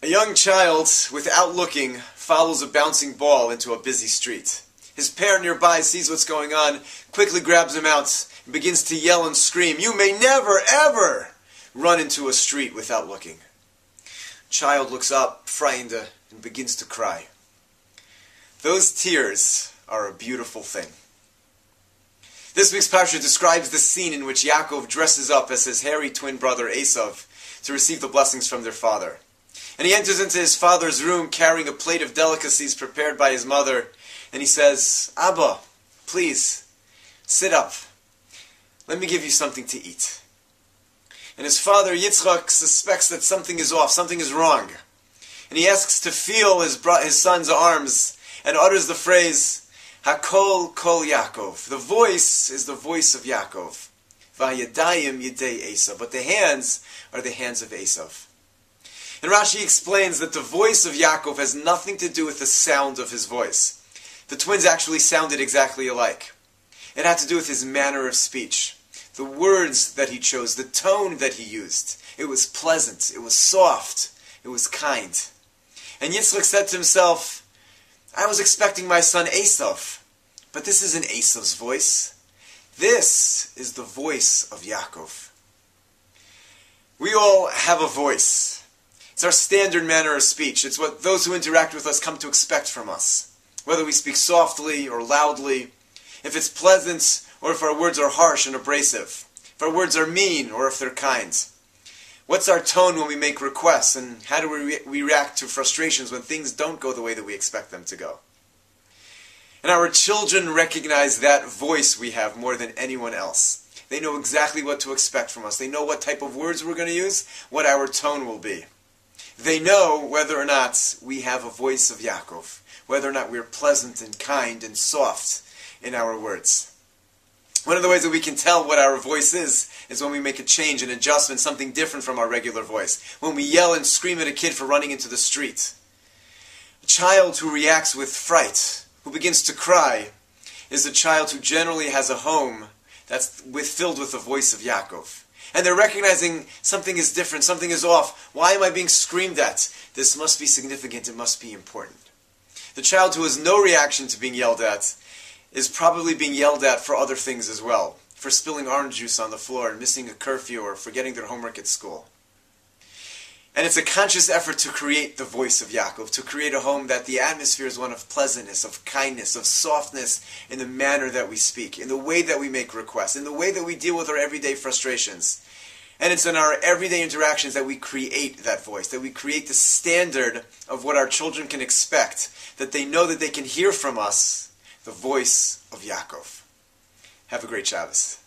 A young child, without looking, follows a bouncing ball into a busy street. His parent nearby sees what's going on, quickly grabs him out, and begins to yell and scream, "You may never, ever run into a street without looking." Child looks up, frightened, and begins to cry. Those tears are a beautiful thing. This week's parsha describes the scene in which Yaakov dresses up as his hairy twin brother Esav to receive the blessings from their father. And he enters into his father's room carrying a plate of delicacies prepared by his mother, and he says, "Abba, please, sit up. Let me give you something to eat." And his father, Yitzchak, suspects that something is off, something is wrong. And he asks to feel his son's arms and utters the phrase, "Hakol kol Yaakov." The voice is the voice of Yaakov. Vayadayim yidei Esav. But the hands are the hands of Esav. And Rashi explains that the voice of Yaakov has nothing to do with the sound of his voice. The twins actually sounded exactly alike. It had to do with his manner of speech, the words that he chose, the tone that he used. It was pleasant, it was soft, it was kind. And Yitzchak said to himself, "I was expecting my son Esav, but this isn't Esav's voice. This is the voice of Yaakov." We all have a voice. It's our standard manner of speech. It's what those who interact with us come to expect from us. Whether we speak softly or loudly, if it's pleasant or if our words are harsh and abrasive, if our words are mean or if they're kind. What's our tone when we make requests, and how do we react to frustrations when things don't go the way that we expect them to go? And our children recognize that voice we have more than anyone else. They know exactly what to expect from us. They know what type of words we're going to use, what our tone will be. They know whether or not we have a voice of Yaakov, whether or not we're pleasant and kind and soft in our words. One of the ways that we can tell what our voice is when we make a change, an adjustment, something different from our regular voice. When we yell and scream at a kid for running into the street. A child who reacts with fright, who begins to cry, is a child who generally has a home that's filled with the voice of Yaakov. And they're recognizing something is different, something is off. Why am I being screamed at? This must be significant, it must be important. The child who has no reaction to being yelled at is probably being yelled at for other things as well. For spilling orange juice on the floor and missing a curfew or forgetting their homework at school. And it's a conscious effort to create the voice of Yaakov, to create a home that the atmosphere is one of pleasantness, of kindness, of softness in the manner that we speak, in the way that we make requests, in the way that we deal with our everyday frustrations. And it's in our everyday interactions that we create that voice, that we create the standard of what our children can expect, that they know that they can hear from us, the voice of Yaakov. Have a great Shabbos.